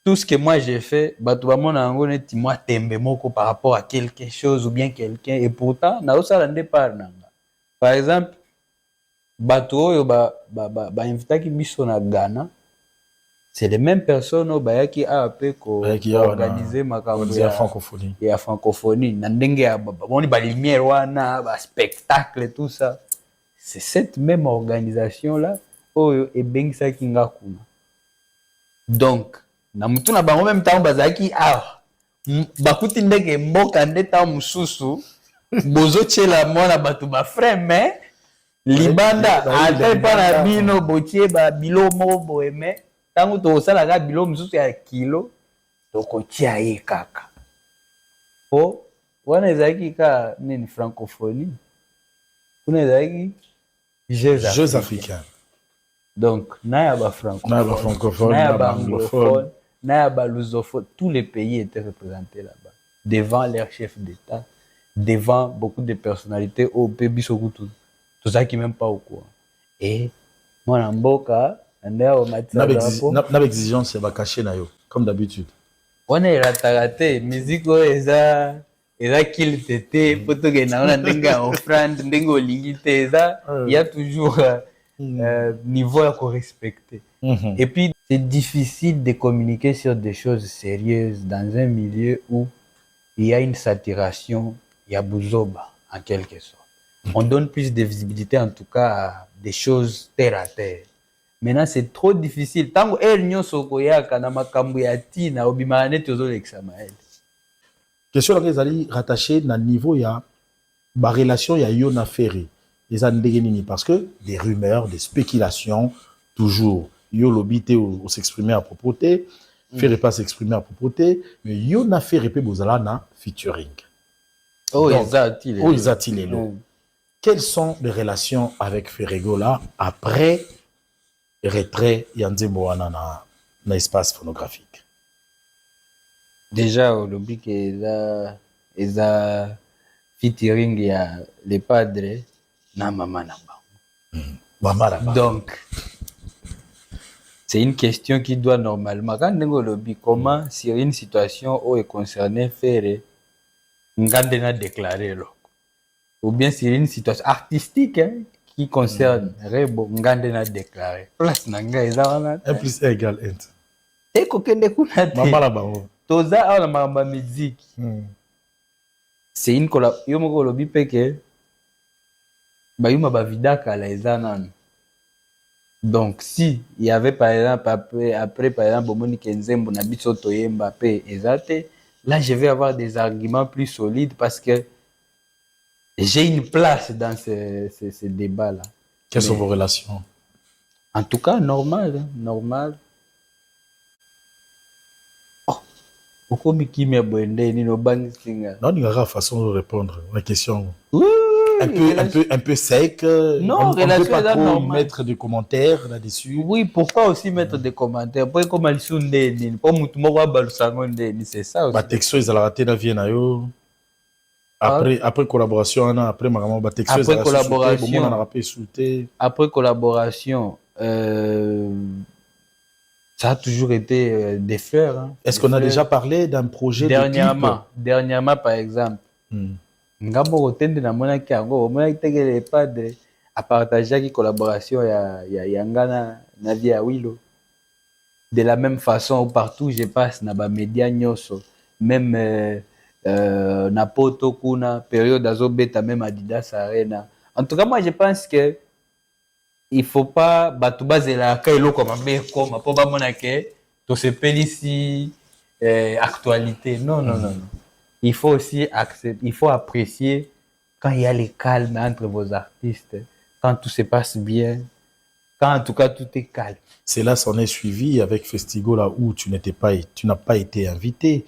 tout ce que moi j'ai fait, bato ba mona ngo neti moi tembe moko par rapport à quelque chose ou bien quelqu'un et pourtant na osala nde par nanga. Par exemple, bato oyo ba invitaki biso na Ghana, c'est les mêmes personnes oyo bayaki awa pe ko Qui a organiser makambo la francophonie. ya francophonie na ndenge ya bamoni ba lumière wana, ba spectacle tout ça. C'est cette même organisation là oyo ebengisaki nga kuna. Donc na mutu na bango même temps bazalaki awa bakuti ndenge mboka nde ntango mosusu bozotiela mwana bato bafrai mais libanda ata epa na bino botie babilo moko boye me ntango tokosalaka bilo mosusu ya kilo tokotia ye kaka po wana ezalaki ka nini francophonie kuna ezalaki jeux africains. Donc na ya francophone, na ya anglophone, na ya lusophone, tous les pays étaient représentés là-bas devant leur chef d'État, devant beaucoup de personnalités au pays sokutu tout ça qui même pas au courant. Et moi mboka na exigence va cacher na yo comme d'habitude. On est raté musique eza qu'il tete poto ke na ndenge offrande ndenge olingi te eza il y a toujours niveau à respecter. Et puis, c'est difficile de communiquer sur des choses sérieuses dans un milieu où il y a une saturation, il y a bouzoba, en quelque sorte. On donne plus de visibilité, en tout cas, à des choses terre à terre. Maintenant, c'est trop difficile. Tant que elle n'y sokoyaka na makambo ya tina obimane tozo l'examael. Question là ezali rattaché na niveau ya ba relation ya yo na Ferré. Parce que des rumeurs, des spéculations, toujours. Yo lobité ou s'exprimer à propos de, Ferré pas s'exprimer à propos de, mais yo na Ferré pe bozala na featuring. Oh, ils Quelles sont les relations avec Ferrego là après retrait Yanzembo wana na espace phonographique? Déjà, au lobby que eza featuring ya les padres na maman na bango. Donc, c'est une question qui doit normalement, quand on lobby, comment sur une situation où est concerné faire ngandena déclarer là, ou bien sur une situation artistique qui concerne Rebo ngandena déclarer. Place nanga eza 1 + 1 = 1. Et kokende kuna te. Maman na bango. Toza ala mamba musique. C'est une collab. Yo moko lobby peke bayuma bavidaka la eza nanu. Donc si il y avait par exemple après par exemple Monique Nzembo na biso toyemba pe ezate, là je vais avoir des arguments plus solides parce que j'ai une place dans ce débat là. Quelles sont vos relations? En tout cas normal. Pourquoi Miki me bonde ni no bang singa? Non, il y a façon de répondre à la question. Oui. Un peu sec. Non, on ne peut pas trop normal. mettre des commentaires là-dessus. Oui, pourquoi aussi mettre des commentaires? Pour comme elle sonde ni pour mutumo balusangonde ni c'est ça aussi. Ba texto ils ala raté na vie na yo. Après collaboration après maman ba texto après collaboration on a rappé souté. Après collaboration ça a toujours été des fleurs. Hein, est-ce qu'on a déjà parlé d'un projet dernièrement par exemple? Ngambo kotende na mona ki yango mona kitegele padre a partagé qui collaboration ya yangana na via Wilo. De la même façon partout je passe na ba média nyoso même na poto kuna période azobeta même Adidas Arena. En tout cas moi je pense que il faut pas batu bazela ka eloko mabe koma po ba mona ke to se pelisi actualité. Non. Il faut aussi accepter, il faut apprécier quand il y a le calme entre vos artistes, quand tout se passe bien, quand en tout cas tout est calme. C'est là s'en est suivi avec Festigo là où tu n'as pas été invité.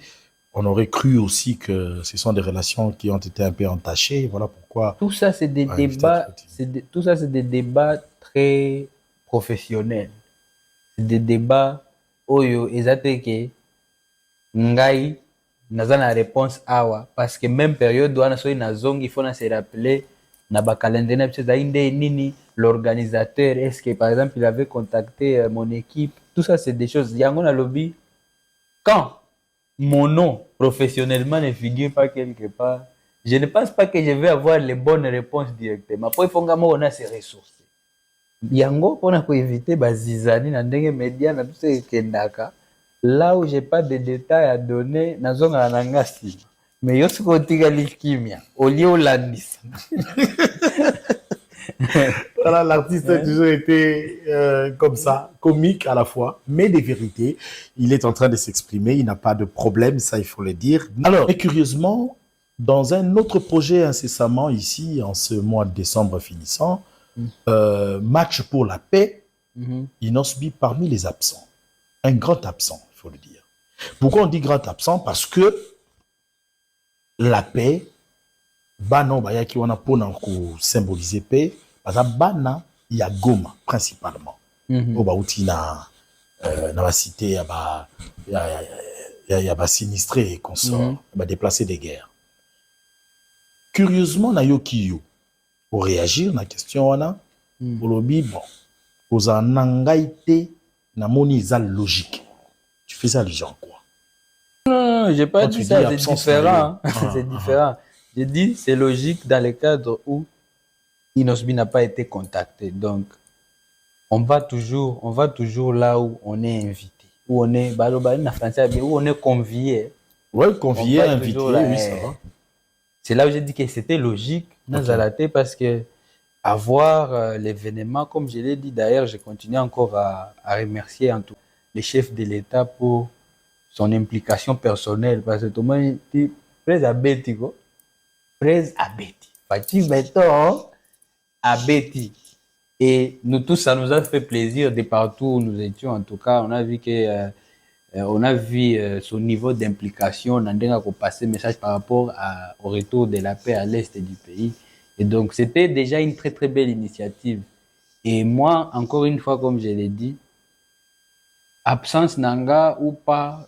On aurait cru aussi que ce sont des relations qui ont été un peu entachées. Voilà pourquoi. Tout ça c'est des débats, tout ça c'est des débats très professionnels. C'est des débats oyo ezateke ngai naza na réponse awa parce que même période wana so ina zongi il faut na se rappeler na ba calendrier na biso inde nini l'organisateur est-ce que par exemple il avait contacté mon équipe, tout ça c'est des choses yango na lobby quand mon nom professionnellement ne figure pas quelque part, je ne pense pas que je vais avoir les bonnes réponses directement. Pour il faut qu'on a ces ressources. Yango pour éviter bazizani na ndenge média na tout ce kendaka. Là où j'ai pas de détails à donner, nazonga na ngasi. Mais yo siko tika kimia, au lieu landis. Voilà, l'artiste a toujours été comme ça, comique à la fois, mais des vérités. Il est en train de s'exprimer, il n'a pas de problème, ça il faut le dire. Alors, et curieusement, dans un autre projet incessamment ici, en ce mois de décembre finissant, Match pour la paix, Inosbi parmi les absents. Un grand absent, il faut le dire. Pourquoi on dit grand absent? Parce que la paix, bana bayaki wana pona ko symboliser paix, parce que bana ya Goma principalement. Oba uti na ba cité ya ba sinistré et consorts, ba déplacés des guerres. Curieusement na yokiyo pour réagir na question wana, olobi bon, aux anangaite na moni za logique. Tu fais ça les gens quoi? Non, j'ai pas dit ça, c'est différent. C'est différent. J'ai dit c'est logique dans le cadre où Inosbi n'a pas été contacté. Donc, on va toujours là où on est invité, où on est, où on est convié. Oui, convié, invité, oui, ça va. C'est là où j'ai dit que c'était logique, parce que avoir l'événement, comme je l'ai dit d'ailleurs, je continue encore à remercier en tout les chefs de l'État pour son implication personnelle, parce que tout le monde dit près à Betty, près à Betty, Fatih Beton à Betty. Et nous tous, ça nous a fait plaisir de partout où nous étions. En tout cas, on a vu que son niveau d'implication, on a passé message par rapport au retour de la paix à l'est du pays. Et donc, c'était déjà une très très belle initiative. Et moi, encore une fois, comme je l'ai dit, absence nanga ou pas,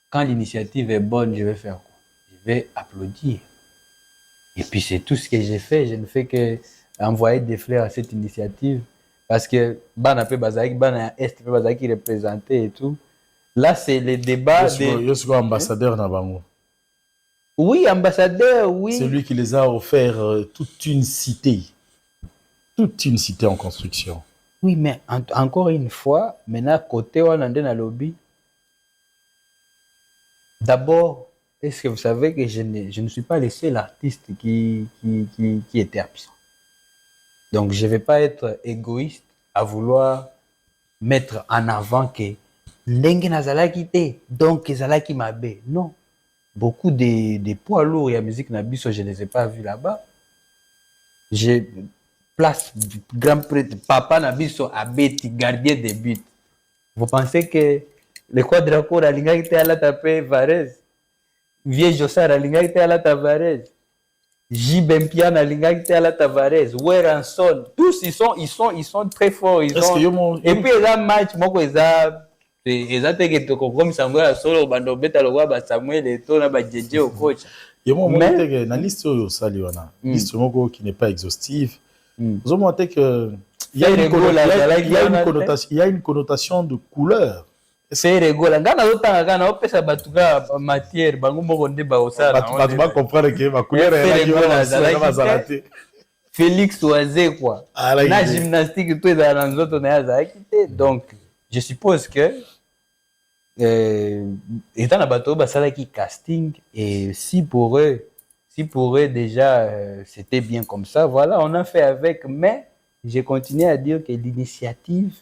quand l'initiative est bonne, je vais faire quoi? Je vais applaudir. Et puis c'est tout ce que j'ai fait. Je ne fais que envoyer des fleurs à cette initiative parce que Bana Pe Bazaki, Bana Est Pe Bazaki représenté et tout. Là, c'est les débats. Je suis ambassadeur Nabango. Oui, ambassadeur, oui. C'est lui qui les a offert toute une cité. Toute une cité en construction. Oui, mais encore une fois, maintenant, côté Wanande na lobby, d'abord, est-ce que vous savez que je ne suis pas le seul artiste qui était absent. Donc, je ne vais pas être égoïste à vouloir mettre en avant que Ndenge Nazalaki te, donc Zalaki Mabe. Non. Beaucoup de poids lourds et la musique Nabiso, je ne les ai pas vus là-bas. Je place grand prêtre, Papa Nabiso Abeti, gardien des buts. Vous pensez que le quadracourt a l'ingagité à la tapé Varese? Vieux Jossar a l'ingagité à la Tavares? J. Bempian a l'ingagité à la Tavares? Weranson? Tous, ils sont très forts. Et puis, ils ont match, moi, ils ont été comme Samuel Solo, Bando Beta, le Waba, Samuel et Tona, Badjedje au coach. Mais, la liste qui n'est pas exhaustive, vous avez que il y a une connotation de couleur. C'est rigolo. Ngana lota ngana opesa batuka matière bango moko nde ba osala. Batuka comprendre que ma couleur est là. Félix Oazé quoi. Na gymnastique tout dans nzoto na yazaki te. Donc je suppose que étant na bato basala qui casting et si pour eux déjà c'était bien comme ça, voilà, on a fait avec, mais j'ai continué à dire que l'initiative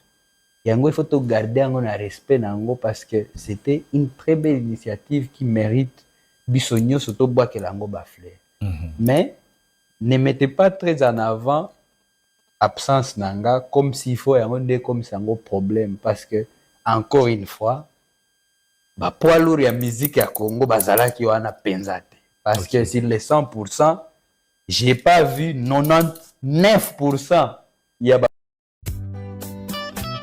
yango il faut tout garder en respect nango parce que c'était une très belle initiative qui mérite bisogno surtout bois que lango bafleur. Mais ne mettez pas très en avant absence nanga comme s'il faut yango nde comme c'est un problème parce que encore une fois ba poids lourd ya musique ya Congo bazalaki wana penza te parce que sur les 100% j'ai pas vu 99% ya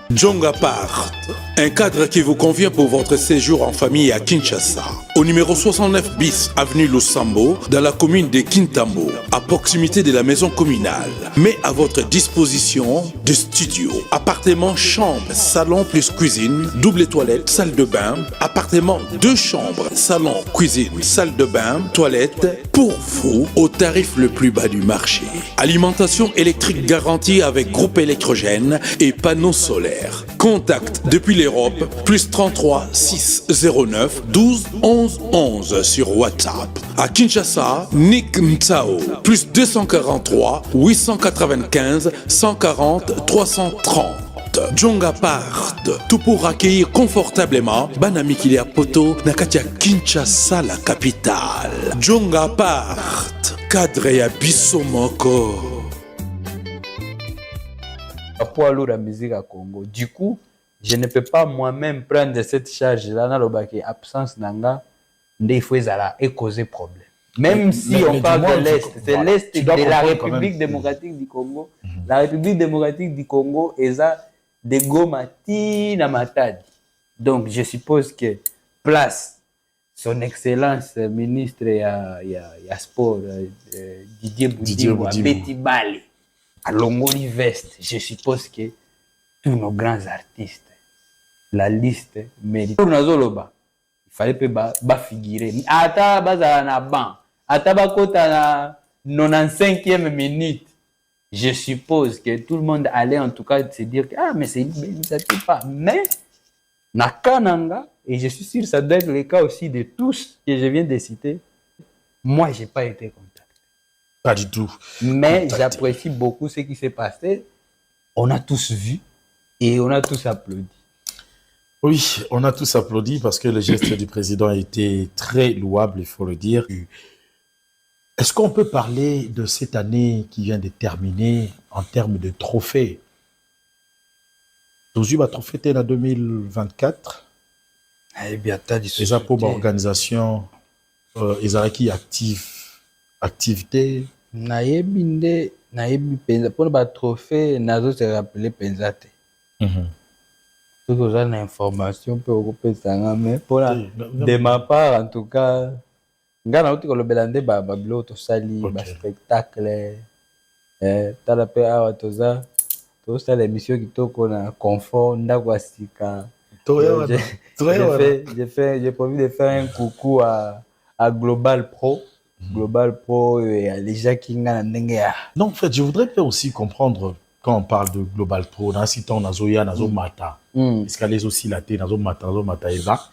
Djonga Part, un cadre qui vous convient pour votre séjour en famille à Kinshasa. Au numéro 69 bis, avenue Lusambo, dans la commune de Kintambo, à proximité de la maison communale. Mais à votre disposition de studio, appartement, chambre, salon plus cuisine, double toilette, salle de bain, appartement, 2 chambres, salon, cuisine, salle de bain, toilette, pour vous, au tarif le plus bas du marché. Alimentation électrique garantie avec groupe électrogène et panneaux solaires. Contact depuis l'Europe, plus 33 609 12 11 11 sur WhatsApp. À Kinshasa, Nick Mtsao, plus 243 895 140 330. Djonga Part, tout pour accueillir confortablement Banami Kilia Poto, Nakatia Kinshasa, la capitale. Djonga Part, cadre ya Bissomoko. Pour la musique à Congo. Du coup, je ne peux pas moi-même prendre cette charge-là dans le absence d'anga, il faut et causer problème. Même si on parle de l'Est, c'est l'Est de la République démocratique du Congo. La République démocratique du Congo est de Gomati na Matadi. Donc, je suppose que place son excellence ministre ya sport Didier Boudimbo à Betty Bale à Longoli Vest. Je suppose que tous nos grands artistes, la liste mérite. Pour Nazoloba, il fallait pas figurer. Ata baza na ban, ata bakota na 95e minute. Je suppose que tout le monde allait en tout cas se dire que mais c'est une belle initiative pas. Mais na Kananga, et je suis sûr que ça doit être le cas aussi de tous que je viens de citer, moi j'ai pas été contacté. Pas du tout. Mais j'apprécie beaucoup ce qui s'est passé. On a tous vu et on a tous applaudi. Oui, on a tous applaudi parce que le geste du président a été très louable, il faut le dire. Est-ce qu'on peut parler de cette année qui vient de terminer en termes de trophées? Aujourd'hui, le trophée était en 2024. Eh bien, t'as dit les appos d'organisation, ils ont qui activité. Nayebi penza pour le trophée, nazo se rappeler penza te. Tout ça une information peut occuper ça mais pour de ma part en tout cas ngana uti ko lobelande ba bilo to sali ba spectacle tala pe awa toza to sala émission kitoko na confort ndako asika. J'ai prévu de faire un coucou à Global Pro. Global Pro et les gens qui non, en fait, je voudrais aussi comprendre quand on parle de Global Pro, dans ce temps, Nazoya, Nazo Mata, escaliers aussi laté, Nazo Mata, Eva.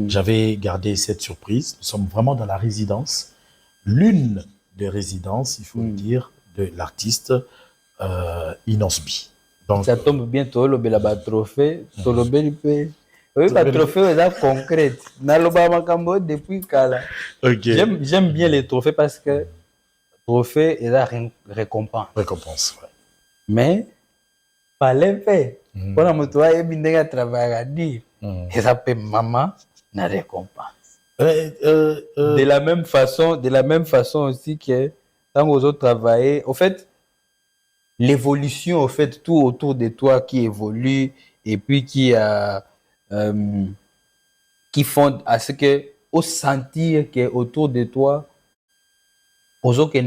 J'avais gardé cette surprise. Nous sommes vraiment dans la résidence, l'une des résidences, il faut le dire, de l'artiste Inosbi. Donc, ça tombe bien, toi, le bel trophée, toi, le bel peut. Oui, le trophée est concret. Depuis Kala. J'aime bien les trophées parce que le trophée est la récompense. Récompense, ouais. Mais, pas l'effet. Quand on a travaillé, et ça peut maman, la récompense. De la même façon aussi que quand vous autres travaillez, au fait, l'évolution, au fait, tout autour de toi qui évolue et puis qui font à ce que, au sentir que autour de toi, aux autres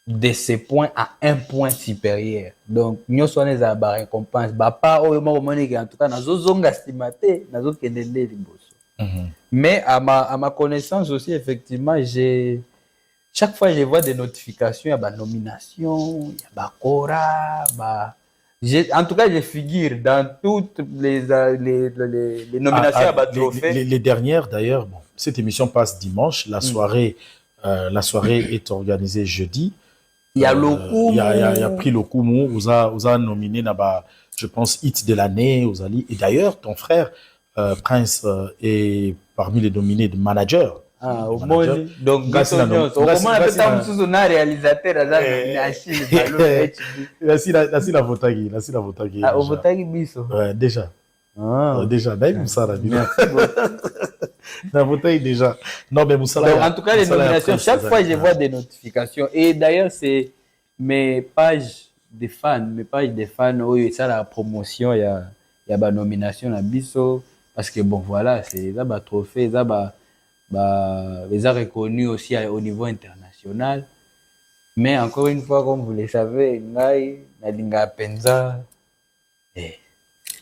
de ces points à un point supérieur. Donc, nous sommes les récompenses. Pas au moment en tout cas, nous sommes estimés, nous sommes mais à ma connaissance aussi, effectivement, chaque fois je vois des notifications, il y a des nominations, il y a des cora, en tout cas, je figure dans toutes les nominations à trophées. Les dernières, d'ailleurs, bon, cette émission passe dimanche. La soirée est organisée jeudi. Il y a Lokumu. Il y a pris Lokumu. Vous a nominé, je pense, hit de l'année. Et d'ailleurs, ton frère, Prince, est parmi les nominés de manager. Au moins, donc, au moins, on a réalisateur la votagi. Au votagi biso. Ouais, déjà. Déjà, la bouteille déjà. Non, mais Moussala. En tout cas, les nominations, chaque fois, je vois des notifications. Et d'ailleurs, c'est mes pages des fans, mais pas des fans, oui, ça la promotion, il y a ba nomination à Bisso, parce que bon, voilà, c'est ça, ba trophée, ça, les a reconnu aussi au niveau international. Mais encore une fois, comme vous le savez, ngai, nalinga penza,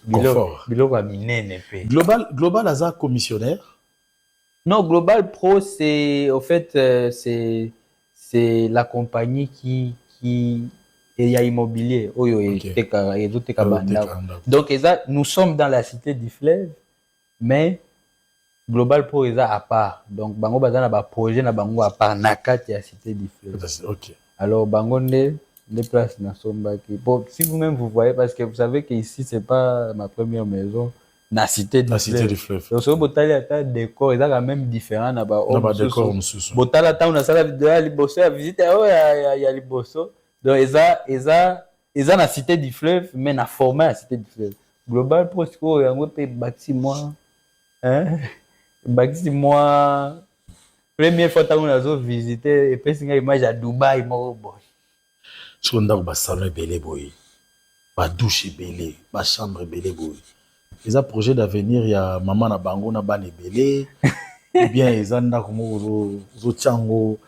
bilo ba minene pe. Global Aza commissionnaire. Non, Global Pro, c'est, au fait, c'est la compagnie qui il y a immobilier. Donc, nous sommes dans la cité du fleuve, mais Global Pro est à part. Donc, bango bazana ba projet na bango à part nakati ya cité du fleuve. Ok. Alors, bango les places na sombaki. Bon, si vous-même vous voyez, parce que vous savez qu'ici c'est pas ma première maison, na cité du fleuve. Donc, ce botali ata décor, ils ont même différent na ba décor botala ta on a sala vidéo ya liboso ya visite ya liboso. Donc, ils ont la cité du fleuve, mais na format la cité du fleuve. Global Pro, c'est quoi? On peut bâtiment, hein? Bâtiment. Première fois que on a visité, et puis c'est une image à Dubaï, moi, boy. Si on a un salon belé boy, ba douche belé, ba chambre belé boy. Les projets d'avenir, il y a maman na bango na ban belé, ou bien ils ont da comme aux chango.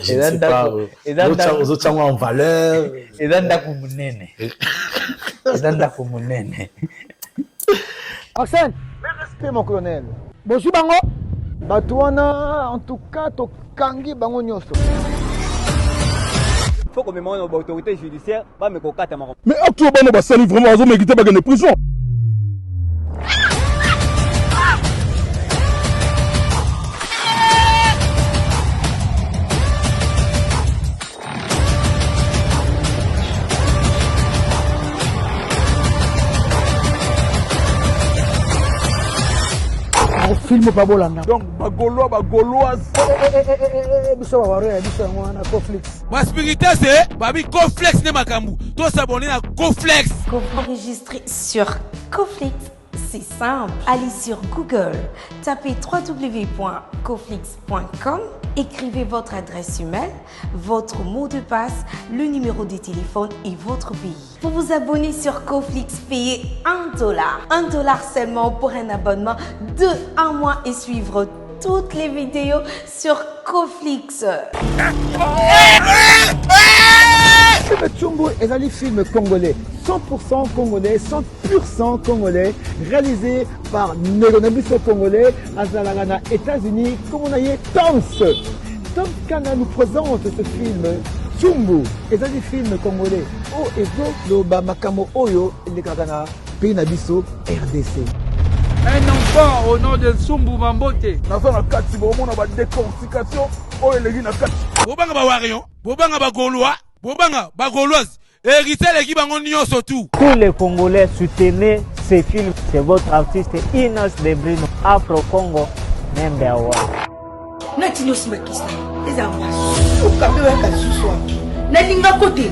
Je ne sais pas, aux autres en valeur. Et dans la commune. Arsène, respect mon colonel. Bonjour Bango. Batouana, en tout cas, to kangi Bango Nyoso. Faut que mes autorités judiciaires va me cocater à ma. Mais actuellement, on va vraiment à me quitter de prison. Film pas bolanda. Donc, Bagoloise. Biso bawaré, biso ngwana Coflix. Ma spiritualité c'est babi Coflex ne makambu. Toi s'abonner à Coflex. Enregistré sur Coflix, c'est simple. Allez sur Google, tapez www.coflix.com, écrivez votre adresse email, votre mot de passe, le numéro de téléphone et votre pays. Pour vous abonner sur Coflix, payez $1. $1 seulement pour un abonnement de 1 mois et suivre toutes les vidéos sur Coflix. Le Tsumbu est un film congolais, 100% congolais, 100% congolais, réalisé par Negonabiso congolais, Azalagana, États-Unis, comme on a eu Toms. Tom Kana nous présente ce film. Tsumbu est un film congolais. Oh, et le Bamakamo Oyo, le Kagana, pays Nabiso, RDC. Un enfant au nom de Tsumbu Mambote. Dans la carte, si vous avez une décortication, oh, il est une carte. Bobanga ba warion, bobanga ba gaulois, bobanga ba gauloise. Hérité les bango nyo surtout. Tous les Congolais soutenez ces films. C'est votre artiste Inos Debrino, Afro Congo, number 1. Natinos makisa. Les amas. Ukabewa kasuso. Nalinga kote.